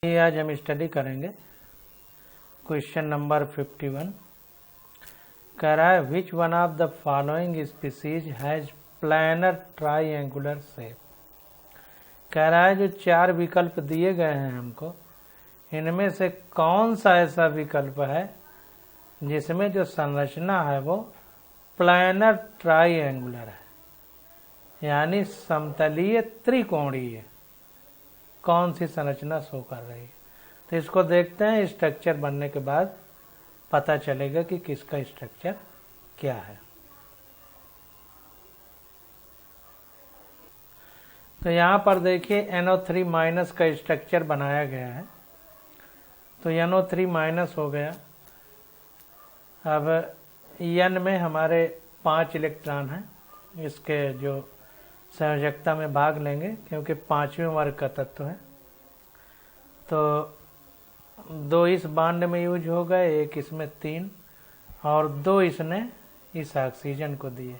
ये आज हम स्टडी करेंगे क्वेश्चन नंबर 51। कह रहा है which one of the following species has planar triangular shape. कह रहा है जो चार विकल्प दिए गए हैं हमको, इनमें से कौन सा ऐसा विकल्प है जिसमें जो संरचना है वो प्लैनर ट्राइएंगुलर है, यानी समतलीय त्रिकोणीय। कौन सी संरचना शो कर रही है, तो इसको देखते हैं। स्ट्रक्चर बनने के बाद पता चलेगा कि किसका स्ट्रक्चर क्या है। तो यहाँ पर देखिए NO3 माइनस का स्ट्रक्चर बनाया गया है। तो NO3 माइनस हो गया। अब N में हमारे 5 इलेक्ट्रॉन हैं, इसके जो संयोजकता में भाग लेंगे क्योंकि 5वें वर्ग का तत्व है। तो 2 इस बांड में यूज हो गए, एक इसमें 3 और 2 इसने इस ऑक्सीजन को दिए।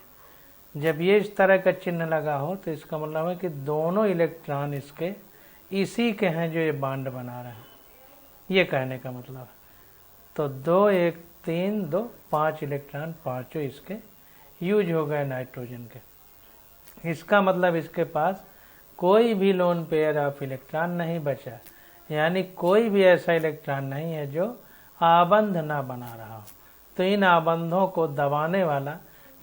जब ये इस तरह का चिन्ह लगा हो तो इसका मतलब है कि दोनों इलेक्ट्रॉन इसके इसी के हैं जो ये बांड बना रहे हैं, ये कहने का मतलब है। तो 2 1 3 2 5 इलेक्ट्रॉन पांचों इसके यूज हो गए नाइट्रोजन के। इसका मतलब इसके पास कोई भी लोन पेयर ऑफ इलेक्ट्रॉन नहीं बचा, यानी कोई भी ऐसा इलेक्ट्रॉन नहीं है जो आबंध ना बना रहा हो। तो इन आबंधों को दबाने वाला,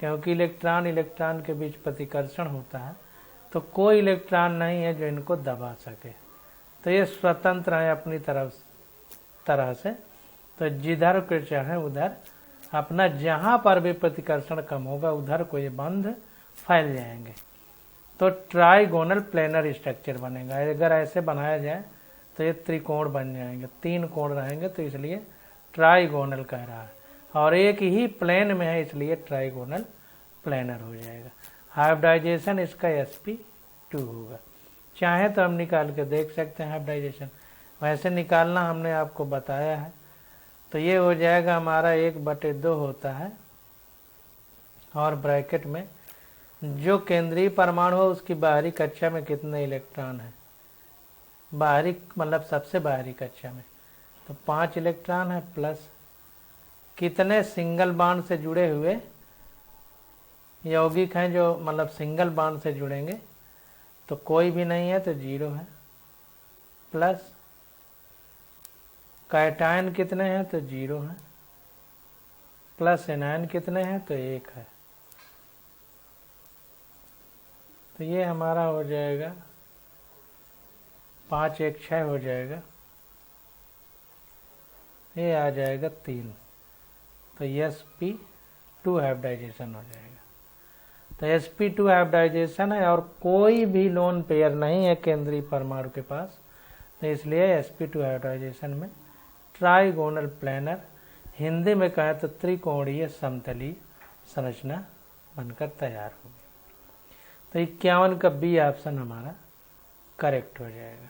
क्योंकि इलेक्ट्रॉन इलेक्ट्रॉन के बीच प्रतिकर्षण होता है, तो कोई इलेक्ट्रॉन नहीं है जो इनको दबा सके। तो ये स्वतंत्र है अपनी तरह से। तो जिधर को चाहे उधर अपना, जहां पर भी प्रतिकर्षण कम होगा उधर को ये बंध फैल जाएंगे। तो ट्राइगोनल प्लेनर स्ट्रक्चर बनेगा। अगर ऐसे बनाया जाए तो ये त्रिकोण बन जाएंगे, 3 कोण रहेंगे, तो इसलिए ट्राइगोनल कह रहा है। और एक ही प्लेन में है इसलिए ट्राइगोनल प्लेनर हो जाएगा। हाइब्रिडाइजेशन इसका sp2 होगा। चाहे तो हम निकाल के देख सकते हैं हाइब्रिडाइजेशन, वैसे निकालना हमने आपको बताया है। तो ये हो जाएगा हमारा 1/2 होता है, और ब्रैकेट में जो केंद्रीय परमाणु है उसकी बाहरी कक्षा में कितने इलेक्ट्रॉन है, बाहरी मतलब सबसे बाहरी कक्षा में तो 5 इलेक्ट्रॉन है, प्लस कितने सिंगल बॉन्ड से जुड़े हुए यौगिक हैं जो मतलब सिंगल बॉन्ड से जुड़ेंगे, तो कोई भी नहीं है तो 0 है, प्लस कैटायन कितने हैं तो 0 है, प्लस एनायन कितने हैं तो 1 है। तो ये हमारा हो जाएगा 5 1 6 हो जाएगा, ये आ जाएगा 3। तो sp2 हाइब्रिडाइजेशन हो जाएगा। तो sp2 हाइब्रिडाइजेशन है और कोई भी लोन पेयर नहीं है केंद्रीय परमाणु के पास, तो इसलिए sp2 हाइब्रिडाइजेशन में ट्राइगोनल प्लेनर, हिंदी में कहें तो त्रिकोणीय समतलीय संरचना बनकर तैयार होगी। तो 51 का बी ऑप्शन हमारा करेक्ट हो जाएगा।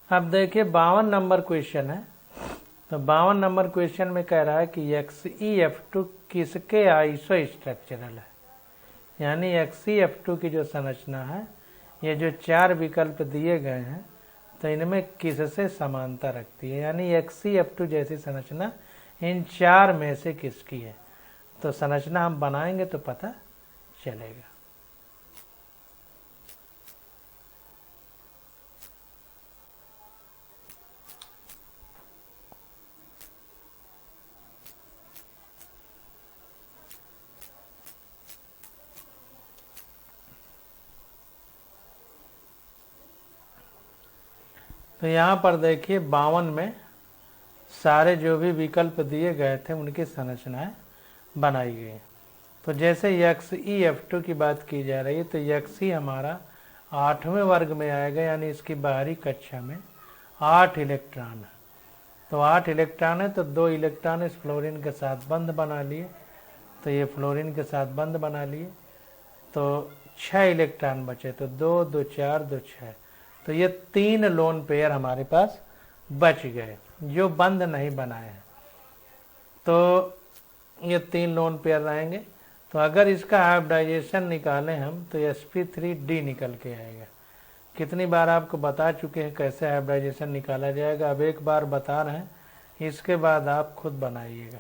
अब देखिए 52 नंबर क्वेश्चन है। तो 52 नंबर क्वेश्चन में कह रहा है कि XeF2 किसके आइसो स्ट्रक्चरल है, यानी XeF2 की जो संरचना है, ये जो 4 विकल्प दिए गए हैं तो इनमें किससे समानता रखती है, यानी XeF2 जैसी संरचना इन 4 में से किसकी है। तो संरचना हम बनाएंगे तो पता चलेगा। तो यहाँ पर देखिए 52 में सारे जो भी विकल्प दिए गए थे उनकी संरचनाएं बनाई गई। तो जैसे XeF2 की बात की जा रही है तो Xe हमारा 8वें वर्ग में आएगा, यानी इसकी बाहरी कक्षा में 8 इलेक्ट्रॉन है। तो 8 इलेक्ट्रॉन है तो 2 इलेक्ट्रॉन इस फ्लोरीन के साथ बंध बना लिए, तो ये फ्लोरीन के साथ बंध बना लिए, तो 6 इलेक्ट्रॉन बचे, तो 2 2 4 2 6। तो ये 3 लोन पेयर हमारे पास बच गए जो बंध नहीं बनाए हैं। तो ये 3 लोन पेयर रहेंगे। तो अगर इसका हाइब्रिडाइजेशन निकालें हम तो sp3d निकल के आएगा। कितनी बार आपको बता चुके हैं कैसे हाइब्रिडाइजेशन निकाला जाएगा, अब एक बार बता रहे हैं, इसके बाद आप खुद बनाइएगा।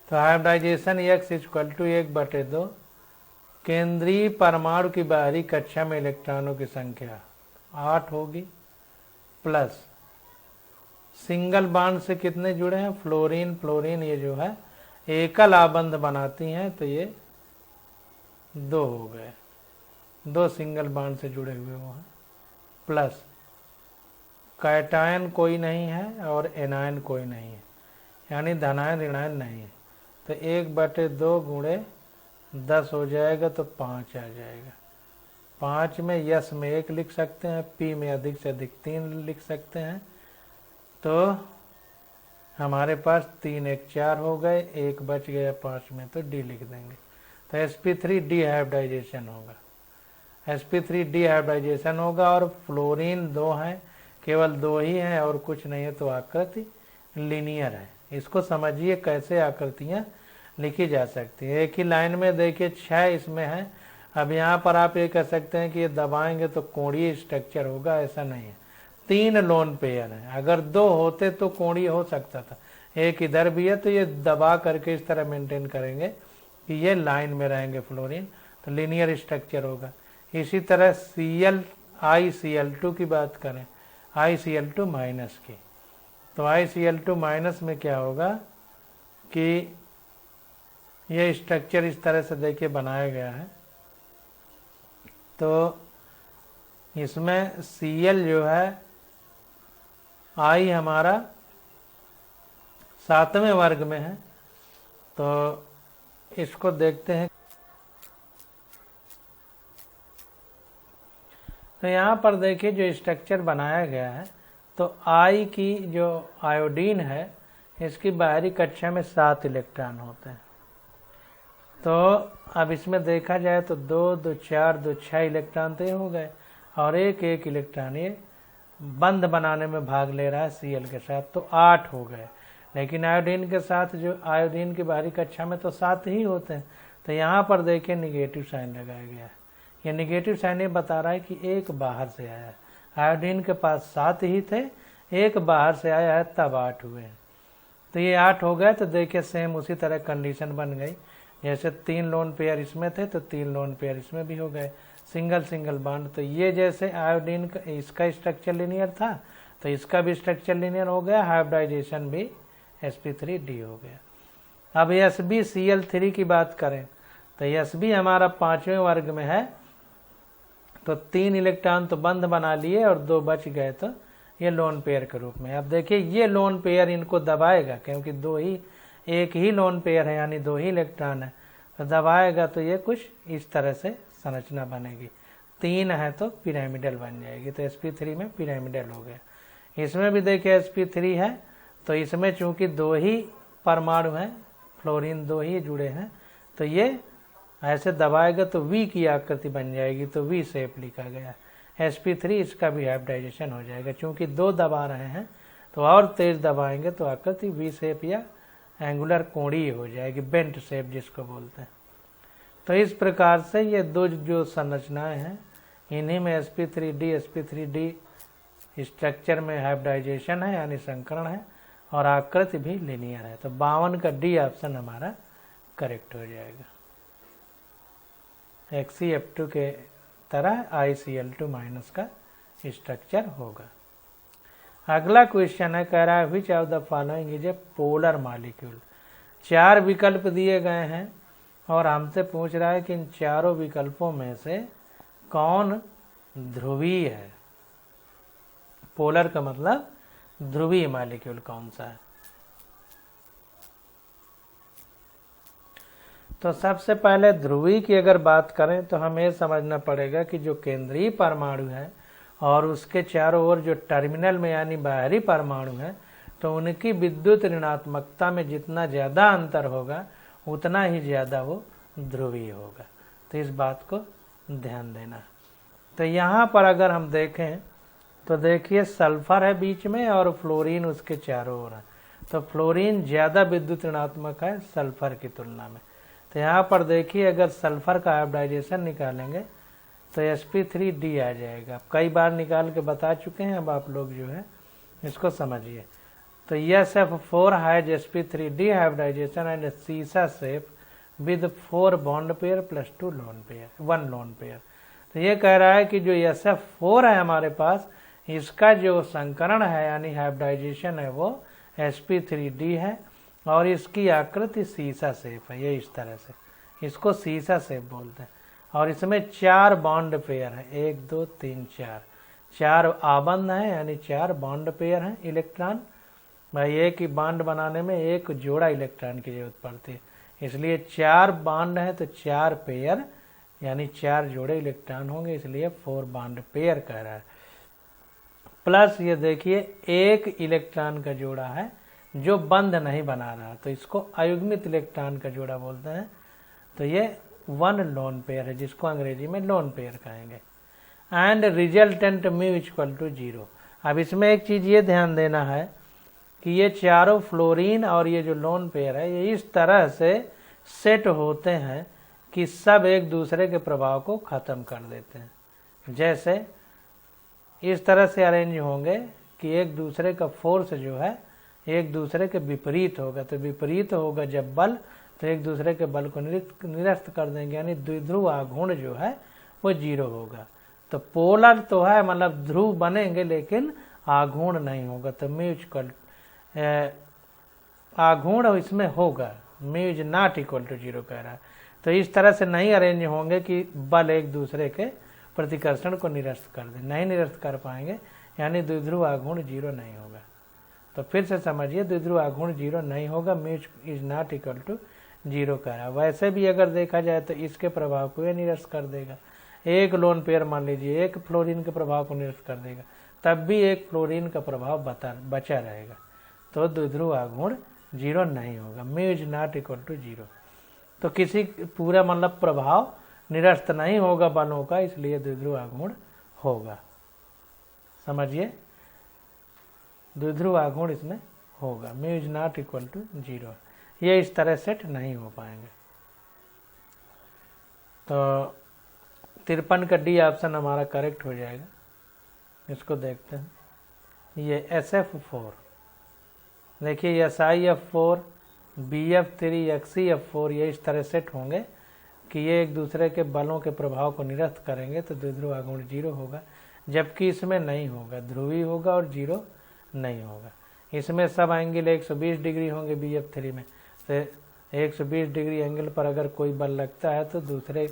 तो हाइब्रिडाइजेशन x = 1/2 केंद्रीय परमाणु की बाहरी कक्षा में इलेक्ट्रॉनों की संख्या 8 होगी, प्लस सिंगल बॉन्ड से कितने जुड़े हैं, फ्लोरीन फ्लोरीन ये जो है एकल आबंध बनाती हैं, तो ये 2 हो गए, 2 सिंगल बॉन्ड से जुड़े हुए वो हैं, प्लस कैटायन कोई नहीं है और एनायन कोई नहीं है, यानी धनायन ऋणायन नहीं है। तो 1/2 गुणे 10 हो जाएगा, तो 5 आ जाएगा। 5 में यस में 1 लिख सकते हैं, पी में अधिक से अधिक 3 लिख सकते हैं, तो हमारे पास 3 1 4 हो गए, 1 बच गया 5 में, तो डी लिख देंगे। तो sp3d हाइब्रिडाइजेशन होगा, sp3d हाइब्रिडाइजेशन होगा। और फ्लोरीन 2 है, केवल 2 ही है और कुछ नहीं है, तो आकृति लीनियर है। इसको समझिए कैसे आकृतियां लिखी जा सकती है। एक ही लाइन में देखिए 6 इसमें है। अब यहाँ पर आप ये कह सकते हैं कि ये दबाएंगे तो कोणीय स्ट्रक्चर होगा, ऐसा नहीं है। 3 लोन पेयर है, अगर 2 होते तो कोणीय हो सकता था, एक इधर भी है, तो ये दबा करके इस तरह मेंटेन करेंगे कि ये लाइन में रहेंगे फ्लोरीन, तो लीनियर स्ट्रक्चर होगा। इसी तरह ICl2 की बात करें, ICl2 माइनस की, तो ICl2 माइनस में क्या होगा कि ये स्ट्रक्चर इस तरह से देखिए बनाया गया है। तो इसमें Cl जो है I हमारा 7वें वर्ग में है, तो इसको देखते हैं। तो यहाँ पर देखिए जो स्ट्रक्चर बनाया गया है, तो I की जो आयोडीन है इसकी बाहरी कक्षा में 7 इलेक्ट्रॉन होते हैं। तो अब इसमें देखा जाए तो 2 2 4 2 6 इलेक्ट्रॉन तो हो गए, और एक एक इलेक्ट्रॉन ये बंध बनाने में भाग ले रहा है Cl के साथ, तो 8 हो गए। लेकिन आयोडीन के साथ जो आयोडीन की बाहरी कक्षा में तो 7 ही होते हैं, तो यहाँ पर देखिए निगेटिव साइन लगाया गया है। ये निगेटिव साइन ये बता रहा है कि एक बाहर से आया है। आयोडीन के पास 7 ही थे, एक बाहर से आया है, तब 8 हुए हैं। तो ये 8 हो गए। तो देखिए सेम उसी तरह कंडीशन बन गई, जैसे 3 लोन पेयर इसमें थे तो 3 लोन पेयर इसमें भी हो गए, सिंगल सिंगल बॉन्ड। तो ये जैसे आयोडीन का इसका स्ट्रक्चर लिनियर था, तो इसका भी स्ट्रक्चर लिनियर हो गया, हाइब्रिडाइजेशन भी sp3d हो गया। अब sbCl3 की बात करें तो sb हमारा 5वें वर्ग में है, तो 3 इलेक्ट्रॉन तो बंध बना लिए और 2 बच गए, तो ये लोन पेयर के रूप में। अब देखिए ये लोन पेयर इनको दबाएगा, क्योंकि एक ही लोन पेयर है, यानी 2 ही इलेक्ट्रॉन है, तो दबाएगा तो ये कुछ इस तरह से संरचना बनेगी। 3 है तो पिरामिडल बन जाएगी, तो sp3 में पिरामिडल हो गया। इसमें भी देखिए sp3 है, तो इसमें चूंकि 2 ही परमाणु हैं, फ्लोरीन 2 ही जुड़े हैं, तो ये ऐसे दबाएगा तो V की आकृति बन जाएगी, तो V शेप लिखा गया। sp3 इसका भी हाइब्रिडाइजेशन हो जाएगा, चूंकि 2 दबा रहे हैं, तो और तेज दबाएंगे तो आकृति V शेप या एंगुलर कोणीय हो जाएगी, बेंट शेप जिसको बोलते हैं। तो इस प्रकार से ये 2 जो संरचनाएं हैं, इन्हीं में sp3d स्ट्रक्चर में हाइब्रिडाइजेशन है, यानी संकरण है, और आकृति भी लिनियर है। तो 52 का डी ऑप्शन हमारा करेक्ट हो जाएगा। XeF2 के तरह ICl2 माइनस का स्ट्रक्चर होगा। अगला क्वेश्चन है, कह रहा है विच of the following is a polar molecule. 4 विकल्प दिए गए हैं और हमसे पूछ रहा है कि इन चारों विकल्पों में से कौन ध्रुवीय है। पोलर का मतलब ध्रुवीय मॉलिक्यूल कौन सा है। तो सबसे पहले ध्रुवीय की अगर बात करें तो हमें समझना पड़ेगा कि जो केंद्रीय परमाणु है और उसके चारों ओर जो टर्मिनल में यानी बाहरी परमाणु है, तो उनकी विद्युत ऋणात्मकता में जितना ज्यादा अंतर होगा उतना ही ज्यादा वो ध्रुवीय होगा। तो इस बात को ध्यान देना। तो यहाँ पर अगर हम देखें तो देखिए सल्फर है बीच में और फ्लोरीन उसके चारों ओर है, तो फ्लोरीन ज्यादा विद्युत ऋणात्मक है सल्फर की तुलना में। तो यहाँ पर देखिए अगर सल्फर का हाइब्रिडाइजेशन निकालेंगे तो sp3d आ जाएगा। कई बार निकाल के बता चुके हैं, अब आप लोग जो है इसको समझिए। तो SF4 has sp3d hybridisation and seesaw shape with 4 bond pair plus 1 lone pair. तो ये कह रहा है कि जो SF4 है हमारे पास, इसका जो संकरण है यानी हाइब्रिडाइजेशन है वो sp3d है और इसकी आकृति सीसा शेप है। ये इस तरह से, इसको सीसा शेप बोलते हैं। और इसमें 4 बॉन्ड पेयर है, 1 2 3 4 आबंध है यानी 4 बॉन्ड पेयर हैं इलेक्ट्रॉन। भाई एक ही बॉन्ड बनाने में एक जोड़ा इलेक्ट्रॉन की जरूरत पड़ती है, इसलिए 4 बॉन्ड है तो 4 पेयर यानी 4 जोड़े इलेक्ट्रॉन होंगे, इसलिए 4 बॉन्ड पेयर कह रहा है। प्लस ये देखिए एक इलेक्ट्रॉन का जोड़ा है जो बंध नहीं बना रहा, तो इसको अयुग्मित इलेक्ट्रॉन का जोड़ा बोलते हैं। तो ये 1 लोन पेयर है जिसको अंग्रेजी में लोन पेयर कहेंगे। And resultant mu equal to 0। अब इसमें एक चीज ये ध्यान देना है कि ये चारों फ्लोरीन और ये जो लोन पेयर है ये इस तरह से सेट होते हैं कि सब एक दूसरे के प्रभाव को खत्म कर देते हैं। जैसे इस तरह से अरेंज होंगे कि एक दूसरे का फोर्स जो है एक दूसरे के विपरीत होगा। तो विपरीत होगा जब बल, तो एक दूसरे के बल को निरस्त कर देंगे, यानी द्विध्रुव आघूर्ण जो है वो 0 होगा। तो पोलर तो है, मतलब ध्रुव बनेंगे लेकिन आघूर्ण नहीं होगा। तो म्यूचुअल आघूर्ण इसमें होगा, mu is not equal to 0 कह रहा है। तो इस तरह से नहीं अरेंज होंगे कि बल एक दूसरे के प्रतिकर्षण को निरस्त कर दे, नहीं निरस्त कर पाएंगे, यानी द्विध्रुव आघूर्ण 0 नहीं होगा। तो फिर से समझिए, द्विध्रुव आघूर्ण 0 नहीं होगा, mu is not equal to 0 कह रहा है। वैसे भी अगर देखा जाए तो इसके प्रभाव को ये निरस्त कर देगा। एक लोन पेयर मान लीजिए एक फ्लोरीन के प्रभाव को निरस्त कर देगा, तब भी एक फ्लोरीन का प्रभाव बचा रहेगा। तो द्विध्रुव आघूर्ण 0 नहीं होगा, mu is not equal to 0। तो किसी पूरा मतलब प्रभाव निरस्त नहीं होगा बलों का, इसलिए द्विध्रुव आघूर्ण होगा। समझिए, द्विध्रुव आघूर्ण इसमें होगा, mu is not equal to 0। ये इस तरह सेट नहीं हो पाएंगे। तो 53 का डी ऑप्शन हमारा करेक्ट हो जाएगा। इसको देखते हैं, ये SF4 देखिए, SiF4 BF3 XeF4 ये इस तरह सेट होंगे कि ये एक दूसरे के बलों के प्रभाव को निरस्त करेंगे, तो द्विध्रुव आघूर्ण 0 होगा। जबकि इसमें नहीं होगा, ध्रुवी होगा और 0 नहीं होगा। इसमें सब एंगल 120 डिग्री होंगे BF3 में, तो 120 डिग्री एंगल पर अगर कोई बल लगता है तो दूसरे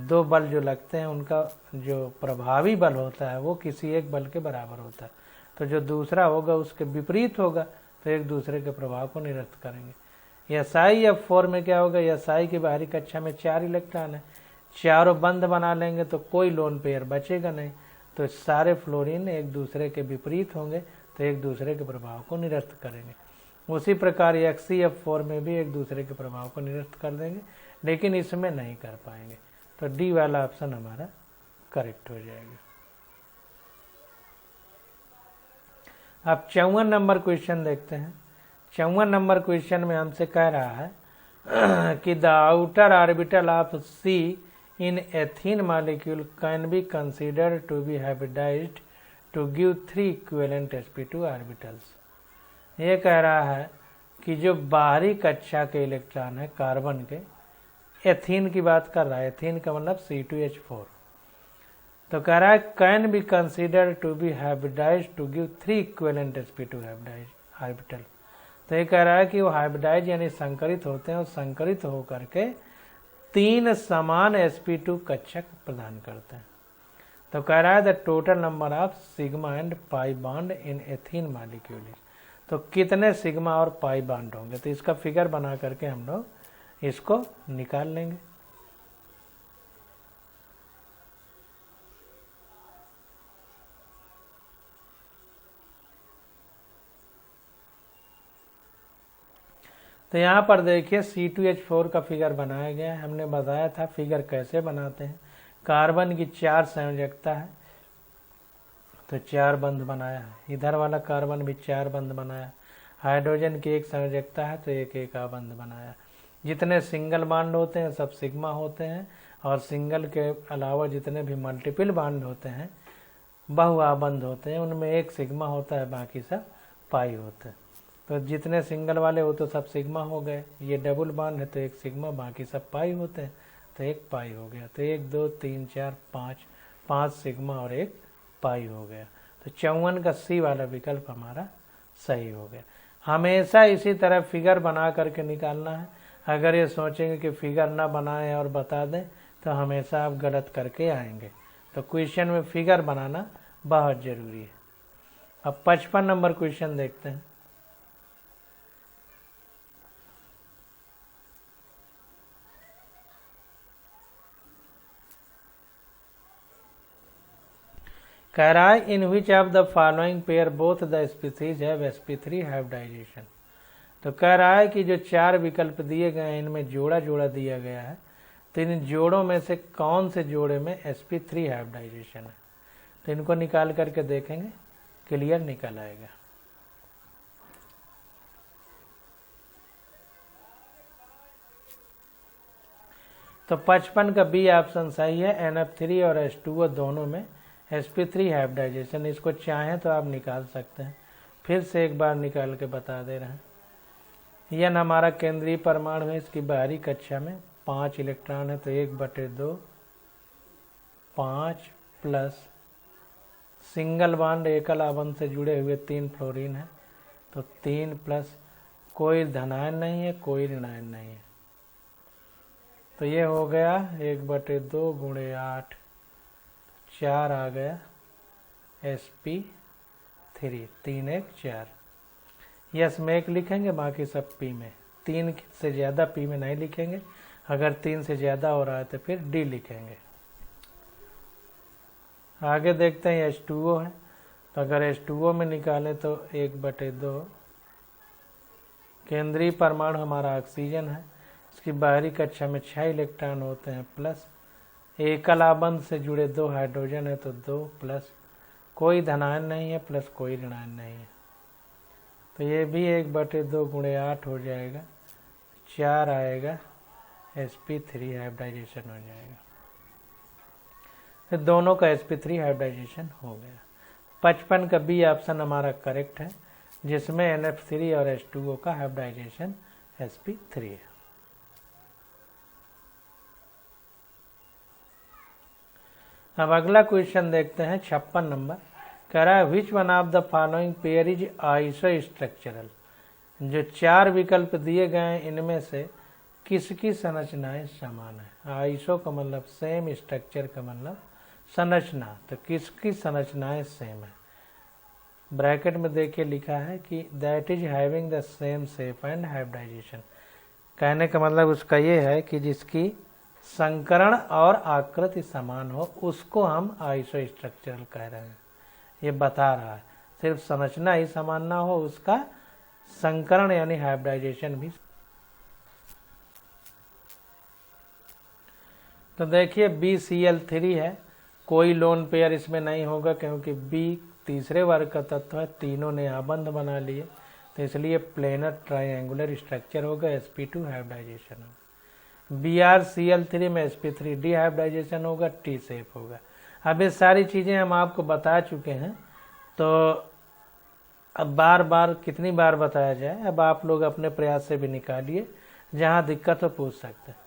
2 बल जो लगते हैं उनका जो प्रभावी बल होता है वो किसी एक बल के बराबर होता है। तो जो दूसरा होगा उसके विपरीत होगा, तो एक दूसरे के प्रभाव को निरस्त करेंगे। SiF4 में क्या होगा, SI की बाहरी कक्षा में 4 इलेक्ट्रॉन है, चारों बंध बना लेंगे तो कोई लोन पेयर बचेगा नहीं, तो सारे फ्लोरीन एक दूसरे के विपरीत होंगे, तो एक दूसरे के प्रभाव को निरस्त करेंगे। उसी प्रकार XeF4 में भी एक दूसरे के प्रभाव को निरस्त कर देंगे, लेकिन इसमें नहीं कर पाएंगे। तो डी वाला ऑप्शन हमारा करेक्ट हो जाएगा। अब 54 नंबर क्वेश्चन देखते हैं। 54 नंबर क्वेश्चन में हमसे कह रहा है कि the outer orbital of C in ethene molecule can be considered to be hybridised to give 3 equivalent sp2 orbitals. ये कह रहा है कि जो बाहरी कक्षा के इलेक्ट्रॉन है कार्बन के, एथीन की बात कर रहा है, एथीन का मतलब C2H4, तो कह रहा है can be considered to be hybridised to give 3 equivalent sp2 orbital. तो ये कह रहा है कि वो हाइब्रिडाइज यानी संकरित होते हैं और संकरित होकर के 3 समान sp2 कक्षक प्रदान करते हैं। तो कह रहा है the total number of sigma and pi bond in ethene molecule. तो कितने सिग्मा और पाई बॉन्ड होंगे, तो इसका फिगर बना करके हम लोग इसको निकाल लेंगे। तो यहाँ पर देखिए C2H4 का फिगर बनाया गया है। हमने बताया था फिगर कैसे बनाते हैं। कार्बन की 4 संयोजकता है तो 4 बंध बनाया है, इधर वाला कार्बन भी 4 बंध बनाया, हाइड्रोजन की 1 संयोजकता है तो 1 बंध बनाया। जितने सिंगल बॉन्ड होते हैं सब सिग्मा होते हैं, और सिंगल के अलावा जितने भी मल्टीपल बॉन्ड होते हैं, बहुआबंध होते हैं, उनमें एक सिग्मा होता है, बाकी सब पाई होते हैं। तो जितने सिंगल वाले हो तो सब सिग्मा हो गए, ये डबल बॉन्ड है तो एक सिग्मा, बाकी सब पाई होते हैं, तो एक पाई हो गया। तो 1 2 3 4 5, 5 सिग्मा और एक पाई हो गया। तो 54 का सी वाला विकल्प हमारा सही हो गया। हमेशा इसी तरह फिगर बना करके निकालना है। अगर ये सोचेंगे कि फिगर ना बनाएं और बता दें तो हमेशा आप गलत करके आएंगे। तो क्वेश्चन में फिगर बनाना बहुत जरूरी है। अब 55 नंबर क्वेश्चन देखते हैं। कह रहा है in which of the following pair both the sp3s have sp3 hybridisation. तो कह रहा है कि जो 4 विकल्प दिए गए हैं इनमें जोड़ा जोड़ा दिया गया है, तो इन जोड़ों में से कौन से जोड़े में sp3 हाइब्रिडाइजेशन है। तो इनको निकाल करके देखेंगे, क्लियर निकल आएगा। तो 55 का बी ऑप्शन सही है। NF3 और H2O दोनों में sp3 हाइब्रिडाइजेशन। इसको चाहें तो आप निकाल सकते हैं, फिर से एक बार निकाल के बता दे रहे हैं। यह हमारा केंद्रीय परमाणु है, इसकी बाहरी कक्षा में 5 इलेक्ट्रॉन है, तो 1/2 5 प्लस सिंगल बॉन्ड एकल आबंध से जुड़े हुए 3 फ्लोरीन है, तो 3 प्लस कोई धनायन नहीं है, कोई ऋणायन नहीं है, तो ये हो गया 1/2 गुणे 8, 4 आ गया sp3, 3 1 4। यस में 1 लिखेंगे, बाकी सब पी में। 3 से ज़्यादा पी में नहीं लिखेंगे, अगर 3 से ज़्यादा हो रहा है तो फिर डी लिखेंगे। आगे देखते हैं H2O है, तो अगर H2O में निकालें तो 1/2 केंद्रीय परमाणु हमारा ऑक्सीजन है, इसकी बाहरी कक्षा में 6 इलेक्ट्रॉन होते हैं, प्लस एकल आबंध से जुड़े 2 हाइड्रोजन है, तो 2 प्लस कोई धनायन नहीं है, प्लस कोई ऋणायन नहीं है, तो ये भी 1/2 गुणे 8 हो जाएगा, 4 आएगा, sp3 हाइब्रिडाइजेशन हो जाएगा। तो दोनों का sp3 हाइब्रिडाइजेशन हो गया। 55 का बी ऑप्शन हमारा करेक्ट है, जिसमें NF3 और H2O का हाइब्रिडाइजेशन sp3 है। अब अगला क्वेश्चन देखते हैं 56 नंबर। कह रहा है which one of the following pair is iso structural. जो 4 विकल्प दिए गए हैं इनमें से किसकी संरचनाएं समान है। आइसो का मतलब सेम, स्ट्रक्चर का मतलब संरचना, तो किसकी संरचनाएं सेम है। ब्रैकेट में देखिए लिखा है कि that is having the same shape and hybridisation. कहने का मतलब उसका ये है कि जिसकी संकरण और आकृति समान हो उसको हम आइसो स्ट्रक्चरल कह रहे हैं। ये बता रहा है सिर्फ संरचना ही समान ना हो, उसका संकरण यानी हाइब्रिडाइजेशन भी। तो देखिए BCl3 है, कोई लोन पेयर इसमें नहीं होगा क्योंकि B तीसरे वर्ग का तत्व है, तीनों ने आबंध बना लिए, तो इसलिए प्लेनर ट्रायंगुलर स्ट्रक्चर होगा, sp2 हाइब्रिडाइजेशन होगा। BrCl3 में sp3 डी हाइब्रिडाइजेशन होगा, T शेप होगा। अब ये सारी चीजें हम आपको बता चुके हैं, तो अब बार बार कितनी बार बताया जाए, अब आप लोग अपने प्रयास से भी निकालिए, जहां दिक्कत हो पूछ सकते हैं।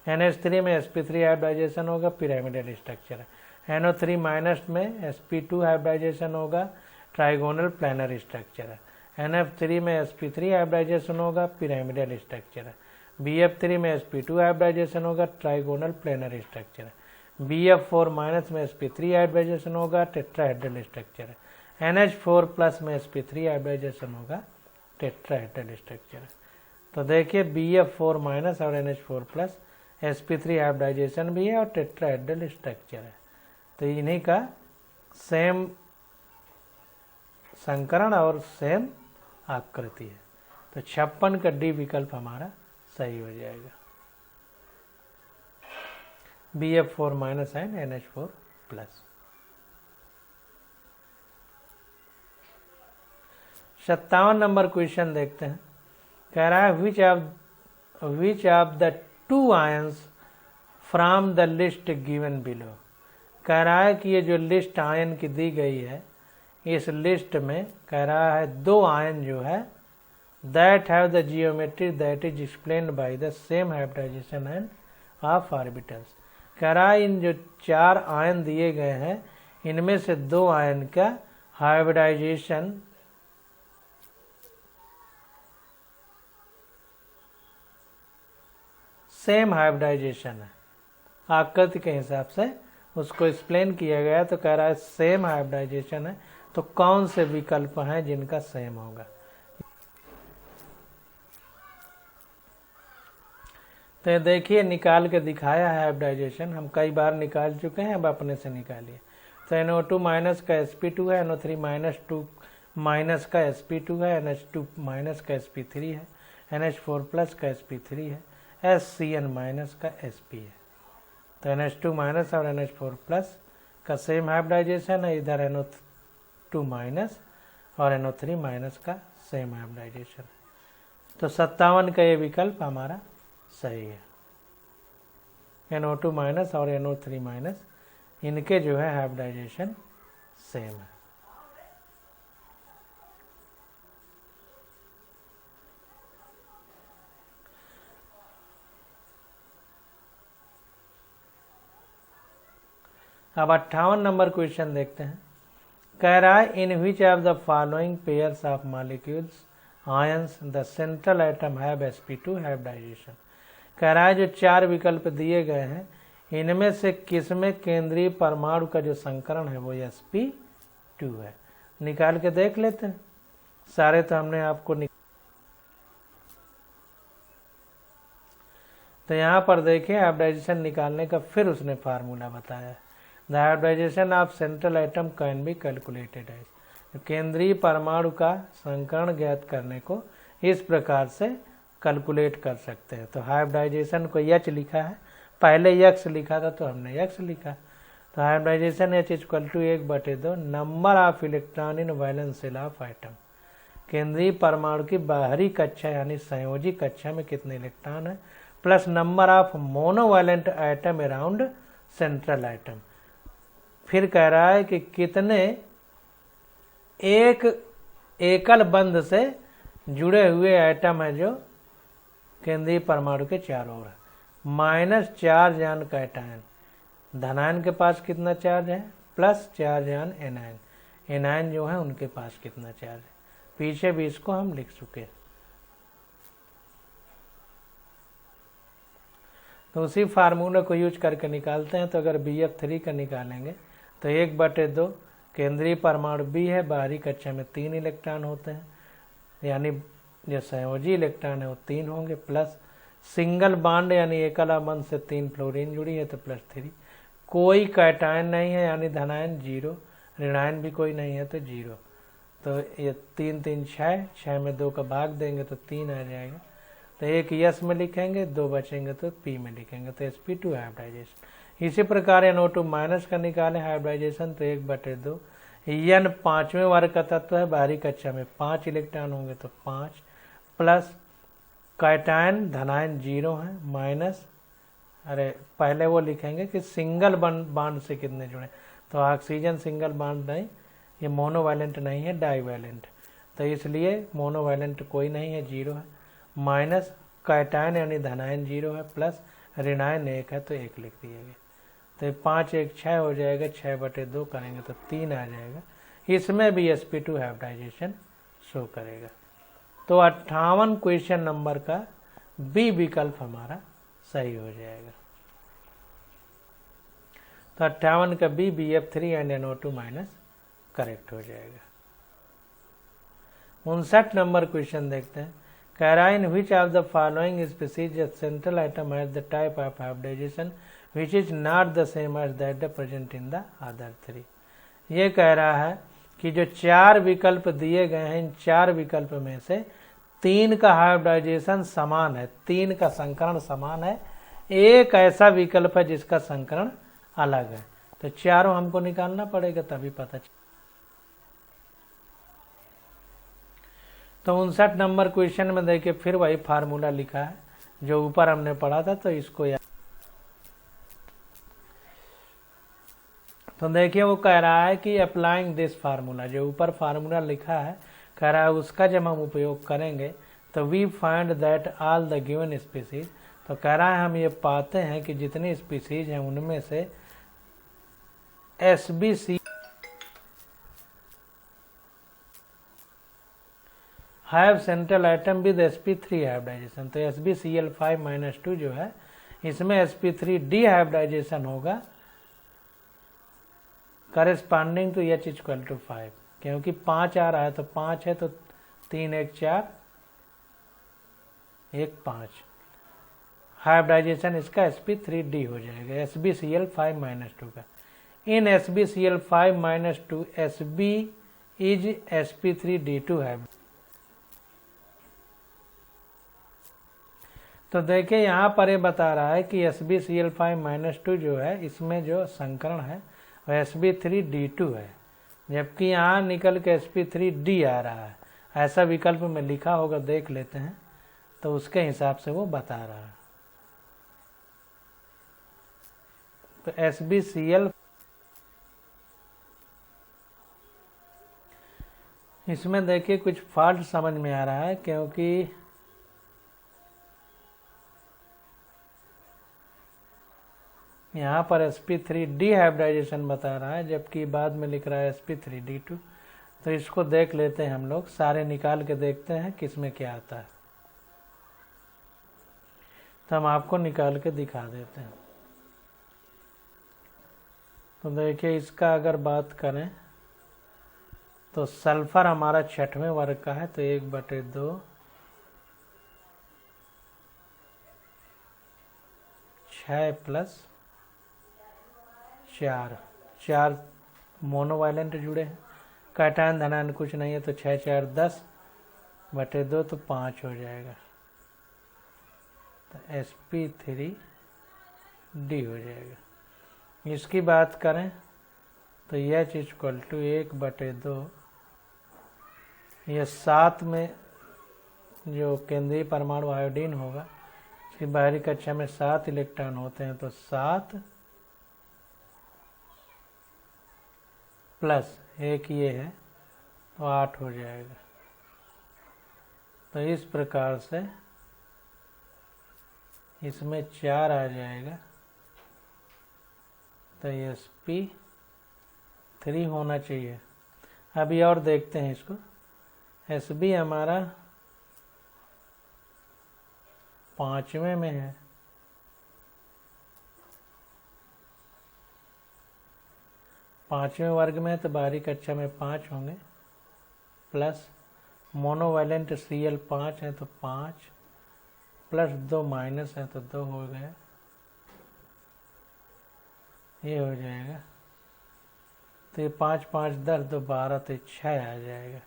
NH3 में sp3 हाइब्रिडाइजेशन होगा, पिरामिडल स्ट्रक्चर है। NO3 माइनस में sp2 हाइब्रिडाइजेशन होगा, ट्राइगोनल प्लानर स्ट्रक्चर है। NF3 में sp3 हाइब्रिडाइजेशन होगा, पिरामिडल स्ट्रक्चर है। BF3 में sp2 हाइब्रिडाइजेशन होगा, ट्राइगोनल प्लेनर स्ट्रक्चर है। BF4 माइनस में sp3 हाइब्रिडाइजेशन होगा, टेट्राहेड्रल स्ट्रक्चर है। NH4 प्लस में sp3 हाइब्रिडाइजेशन होगा, टेट्राहेड्रल स्ट्रक्चर है। तो देखिए BF4 माइनस और NH4 प्लस sp3 हाइब्रिडाइजेशन भी है और टेट्राहेड्रल स्ट्रक्चर है, तो इन्हीं का सेम संकरण और सेम आकृति है। तो 56 का डी विकल्प हमारा सही हो जाएगा, BF4 minus and NH4 plus. 57 number question देखते हैं। कह रहा है which of which of the 2 ions from the list given below. कह रहा है कि ये जो लिस्ट आयन की दी गई है, इस लिस्ट में कह रहा है 2 आयन जो है that have the geometry that is explained by the same hybridization end of orbitals. कह रहा है इन जो 4 आयन दिए गए हैं, इनमें से 2 आयन का हाइब्रिडाइजेशन सेम हाइब्रिडाइजेशन है, आकृति के हिसाब से उसको एक्सप्लेन किया गया। तो कह रहा है सेम हाइब्रिडाइजेशन है, तो कौन से विकल्प हैं जिनका सेम होगा। तो देखिए निकाल के दिखाया है हाइब्रिडाइजेशन, हम कई बार निकाल चुके हैं, अब अपने से निकालिए। तो NO2 माइनस का sp2 है, NO3 माइनस 2 माइनस का sp2 है, NH2 माइनस का sp3 है, NH4 प्लस का sp3 है, SCN माइनस का sp है। तो NH2 माइनस और NH4 प्लस का सेम हाइब्रिडाइजेशन है, इधर NO2 माइनस और NO3 माइनस का सेम हाइब्रिडाइजेशन है। तो 57 का ये विकल्प हमारा सही है। NO2 माइनस और NO3 माइनस इनके जो है हाइब्रिडाइजेशन सेम है। अब 58 नंबर क्वेश्चन देखते हैं। कह रहा है in which of the following pairs of molecules ions the central atom have sp2 hybridisation. कह रहा है जो 4 विकल्प दिए गए हैं, इनमें से किसमें केंद्रीय परमाणु का जो संकरण है वो sp2 है। निकाल के देख लेते हैं, सारे तो हमने आपको तो यहाँ पर देखिए हाइब्रिडाइजेशन निकालने का फिर उसने फार्मूला बताया। The hybridisation of central atom can be calculated है। केंद्रीय परमाणु का संकरण ज्ञात करने को इस प्रकार से कैलकुलेट कर सकते हैं। तो हाइब्रिडाइजेशन को H लिखा है, पहले X लिखा था तो हमने X लिखा। तो hybridisation H equal to 1/2 number of electron in valence shell of atom. केंद्रीय परमाणु की बाहरी कक्षा यानी संयोजी कक्षा में कितने इलेक्ट्रॉन है, plus number of monovalent atom around central atom. फिर कह रहा है कि कितने एक एकल बंध से जुड़े हुए एटम है जो केंद्रीय परमाणु के चारों ओर है। माइनस चार्ज आन कैटायन, धनायन के पास कितना चार्ज है, प्लस चार्ज आन एनायन, एनायन जो है उनके पास कितना चार्ज है। पीछे भी इसको हम लिख चुके। तो उसी फार्मूला को यूज करके निकालते हैं। तो अगर BF3 का निकालेंगे तो 1/2 केंद्रीय परमाणु B है, बाहरी कक्षा में 3 इलेक्ट्रॉन होते हैं, यानी जो संयोजी इलेक्ट्रॉन है वो 3 होंगे, प्लस सिंगल बॉन्ड यानी एकल बंध से 3 फ्लोरीन जुड़ी है तो +3। कोई कैटायन नहीं है यानी धनायन 0, ऋणायन भी कोई नहीं है तो 0। तो ये 3 3 6 में 2 का भाग देंगे तो 3 आ जाएगा। तो एक S में लिखेंगे, 2 बचेंगे तो P में लिखेंगे, तो sp2 हाइब्रिडाइजेशन। इसी प्रकार NO2 माइनस का निकाले हाइब्रिडाइजेशन तो 1/2 N 5वें वर्ग का तत्व है, बाहरी कक्षा में 5 इलेक्ट्रॉन होंगे तो 5, प्लस कैटायन धनायन 0 है, माइनस पहले वो लिखेंगे कि सिंगल बॉन्ड से कितने जुड़े। तो ऑक्सीजन सिंगल बॉन्ड नहीं, ये मोनोवैलेंट नहीं है, डाईवैलेंट, तो इसलिए मोनोवैलेंट कोई नहीं है, 0 है, माइनस कैटायन यानी धनायन 0 है, प्लस ऋणायन 1 है तो 1 लिख दिया गया। तो 5 1 6 हो जाएगा, 6/2 करेंगे तो 3 आ जाएगा। इसमें भी sp2 हाइब्रिडाइजेशन शो करेगा। तो 58 क्वेश्चन नंबर का B विकल्प हमारा सही हो जाएगा। तो 58 का B BF3 and NO2 minus correct हो जाएगा। 59 नंबर क्वेश्चन देखते हैं। कह रहा है in which of the following species central atom has the type of hybridisation which is not the same as that present in the other 3। ये कह रहा है कि जो 4 विकल्प दिए गए हैं, इन 4 विकल्प में से 3 का हाइब्रिडाइजेशन समान है, 3 का संकरण समान है, एक ऐसा विकल्प है जिसका संकरण अलग है। तो चारों हमको निकालना पड़ेगा तभी पता चले। तो 59 नंबर क्वेश्चन में देखिए फिर वही फार्मूला लिखा है, जो ऊपर हमने पढ़ा था, तो इसको याद। तो देखिए वो कह रहा है कि अप्लाइंग दिस फार्मूला, जो ऊपर फार्मूला लिखा है कह रहा है उसका जब हम उपयोग करेंगे तो we find that all the given species, तो कह रहा है हम ये पाते हैं कि जितनी स्पीसीज हैं उनमें से SBC have central atom with sp3 hybridisation. तो SbCl5 - 2 जो है इसमें sp3 डिहाइब्रिडाइजेशन होगा करेस्पॉन्डिंग टू H = 5, क्योंकि 5 आ रहा है तो 5 है तो 3 1 4 1 5, हाइब्रिडाइजेशन इसका sp3d हो जाएगा SbCl5 - 2 का। इन SbCl5 - 2 Sb इज sp3d2 है। तो देखिए यहाँ पर ये बता रहा है कि SbCl5 - 2 जो है इसमें जो संकरण है वह Sb3d2 है, जबकि यहाँ निकल के sp3d आ रहा है। ऐसा विकल्प में लिखा होगा, देख लेते हैं, तो उसके हिसाब से वो बता रहा है। तो SbCl इसमें देखिए कुछ फॉल्ट समझ में आ रहा है, क्योंकि यहाँ पर sp3 डिहाइब्रिडाइजेशन बता रहा है, जबकि बाद में लिख रहा है sp3d2। तो इसको देख लेते हैं, हम लोग सारे निकाल के देखते हैं किसमें क्या आता है। तो हम आपको निकाल के दिखा देते हैं। तो देखिए इसका अगर बात करें तो सल्फर हमारा 6वें वर्ग का है, तो 1/2 6 + 4 मोनोवायलेंट जुड़े हैं, कैटायन धनायन कुछ नहीं है, तो 6 4 10/2 तो 5 हो जाएगा, तो sp3d हो जाएगा। इसकी बात करें तो H = 1/2, यह 7 में जो केंद्रीय परमाणु आयोडीन होगा इसकी बाहरी कक्षा में 7 इलेक्ट्रॉन होते हैं, तो 7 प्लस 1 ये है तो 8 हो जाएगा। तो इस प्रकार से इसमें 4 आ जाएगा, तो sp3 होना चाहिए। अभी और देखते हैं इसको। Sb हमारा 5वें में है, पांचवें वर्ग में है, तो बाहरी कक्षा में 5 होंगे, प्लस मोनोवैलेंट Cl5 है तो 5, प्लस 2 माइनस है तो 2 हो गया, ये हो जाएगा। तो ये 5 5 10 2 12, तो 6 आ जाएगा,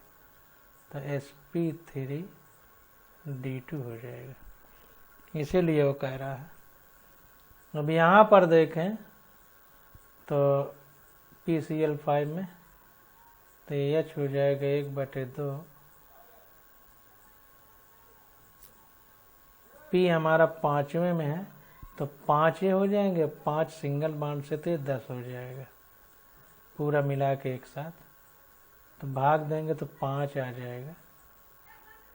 तो sp3d2 हो जाएगा। इसीलिए वो कह रहा है। अब यहाँ पर देखें तो PCl5 में तो H हो जाएगा 1/2, P हमारा 5वें में है तो 5 ये हो जाएंगे, 5 सिंगल बॉन्ड से तो 10 हो जाएगा पूरा मिला के एक साथ। तो भाग देंगे तो 5 आ जाएगा,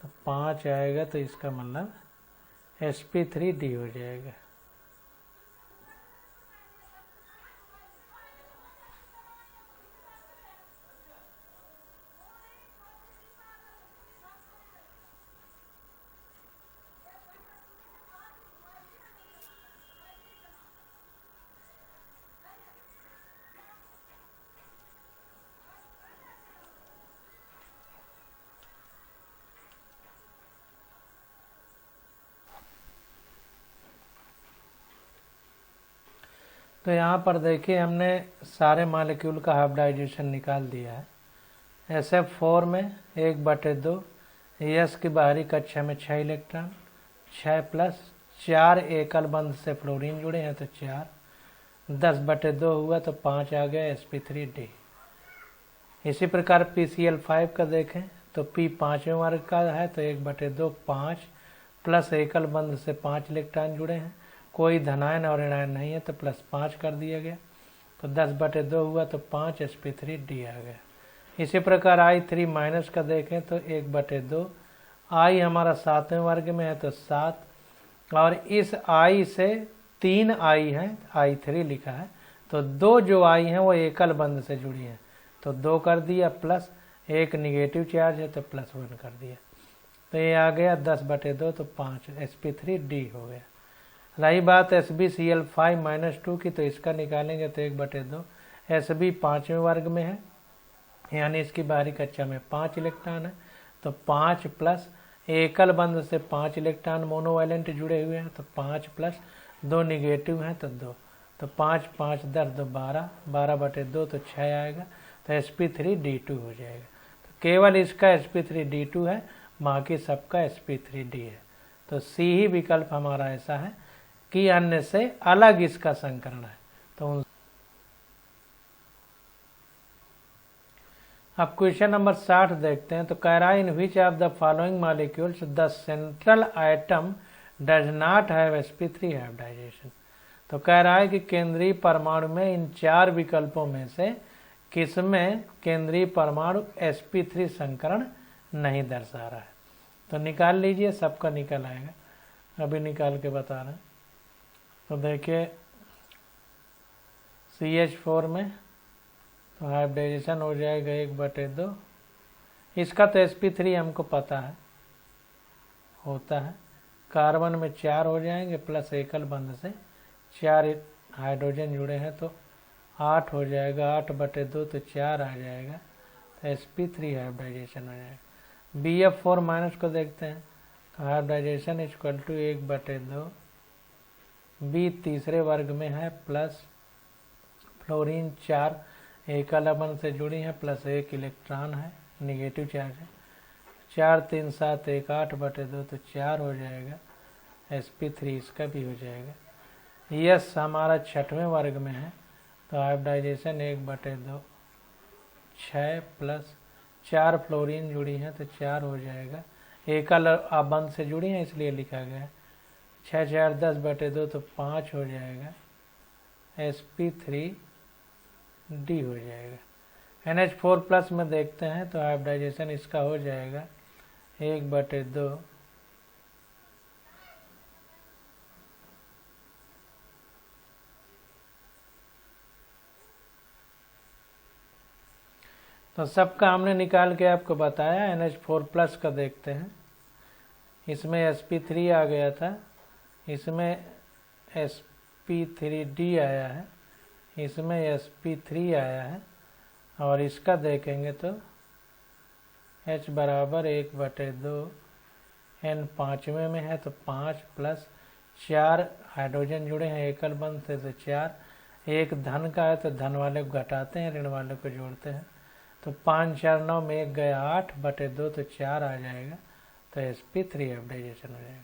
तो 5 आएगा, तो इसका मतलब sp3d हो जाएगा। तो यहाँ पर देखिए हमने सारे मॉलिक्यूल का हाइब्रिडाइजेशन निकाल दिया है। SF4 में 1/2, S की बाहरी कक्षा में 6 इलेक्ट्रॉन, 6 प्लस 4 एकल बंध से फ्लोरीन जुड़े हैं तो 4, 10/2 हुआ तो 5 आ गया sp3d। इसी प्रकार PCl5 का देखें तो P 5वें वर्ग का है तो 1/2 5, प्लस एकल बंध से 5 इलेक्ट्रॉन जुड़े हैं, कोई धनायन और ऋणायन नहीं है तो +5 कर दिया गया। तो 10/2 हुआ तो 5 sp3d आ गया। इसी प्रकार I3 माइनस का देखें तो 1/2, I हमारा 7वें वर्ग में है तो 7, और इस I से 3 I हैं, I3 लिखा है, तो 2 जो I हैं वो एकल बंध से जुड़ी हैं, तो 2 कर दिया, प्लस एक निगेटिव चार्ज है तो +1 कर दिया। तो ये आ गया 10/2 तो 5 sp3d हो गया। रही बात SbCl5 - 2 की, तो इसका निकालेंगे तो 1/2, Sb 5वें वर्ग में है, यानी इसकी बाहरी कक्षा में 5 इलेक्ट्रॉन है, तो 5 प्लस एकल बंध से 5 इलेक्ट्रॉन मोनोवैलेंट जुड़े हुए हैं, तो 5 प्लस 2 निगेटिव हैं तो 2, तो 5 5 10 2 12, 12/2 तो 6 आएगा, तो sp3d2 हो जाएगा। तो केवल इसका sp3d2 है, बाकी सबका sp3d है। तो C ही विकल्प हमारा ऐसा है कि अन्य से अलग इसका संकरण है। तो अब क्वेश्चन नंबर 60 देखते हैं। तो कह रहा है in which of the following molecules the central atom does not have sp3 hybridisation. तो कह रहा है कि केंद्रीय परमाणु में इन 4 विकल्पों में से किसमें केंद्रीय परमाणु sp3 संकरण नहीं दर्शा रहा है। तो निकाल लीजिए, सबका निकल आएगा, अभी निकाल के बता रहे हैं। तो देखिए CH4 में तो हाइब्रिडाइजेशन हो जाएगा 1/2, इसका तो sp3 हमको पता है होता है। कार्बन में 4 हो जाएंगे, प्लस एकल बंध से 4 हाइड्रोजन जुड़े हैं तो 8 हो जाएगा, 8/2 तो 4 आ जाएगा, तो sp3 हाइब्रिडाइजेशन हो जाएगा। Bf4 माइनस को देखते हैं, तो हाइब्रिडाइजेशन इक्वल टू 1/2, B तीसरे वर्ग में है, प्लस फ्लोरीन 4 एकल बंध से जुड़ी है, प्लस 1 इलेक्ट्रॉन है, निगेटिव चार्ज है, 4 3 7 1 8/2 तो 4 हो जाएगा, sp3 इसका भी हो जाएगा। यस हमारा 6वें वर्ग में है, तो हाइब्रिडाइजेशन 1/2, 6 प्लस 4 फ्लोरीन जुड़ी है तो 4 हो जाएगा, एकल बंध से जुड़ी है इसलिए लिखा गया है, 6 4 10/2 तो 5 हो जाएगा, sp3d हो जाएगा। NH4 प्लस में देखते हैं तो हाइब्रिडाइजेशन इसका हो जाएगा 1/2, तो सबका हमने निकाल के आपको बताया। NH4 प्लस का देखते हैं, इसमें sp3 आ गया था, इसमें sp3d आया है, इसमें sp3 आया है, और इसका देखेंगे तो H बराबर 1/2, N 5वें में है तो 5 प्लस 4 हाइड्रोजन जुड़े हैं एकल बंध से तो 4, एक धन का है तो धन वाले को घटाते हैं, ऋण वाले को जोड़ते हैं, तो 5 4 9 में 1 गया, 8/2 तो 4 आ जाएगा, तो sp3 हाइब्रिडाइजेशन हो जाएगा।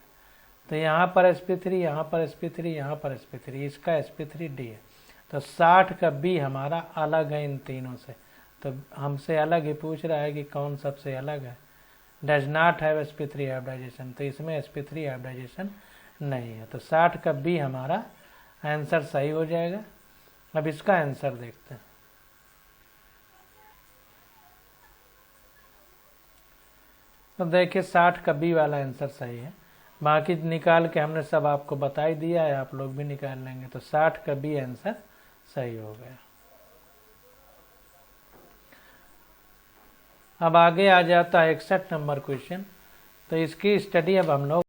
तो यहाँ पर sp3, यहाँ पर sp3, यहाँ पर sp3, इसका sp3d है। तो 60 का B हमारा अलग है इन तीनों से, तो हमसे अलग ही पूछ रहा है कि कौन सबसे अलग है। Does not have sp3 hybridisation, तो इसमें sp3 हाइब्रिडाइजेशन नहीं है, तो 60 का B हमारा आंसर सही हो जाएगा। अब इसका आंसर देखते हैं। तो देखिए 60 का B वाला आंसर सही है, बाकी निकाल के हमने सब आपको बता ही दिया है, आप लोग भी निकाल लेंगे, तो 60 का B आंसर सही हो गया। अब आगे आ जाता है 61 नंबर क्वेश्चन। तो इसकी स्टडी अब हम लोग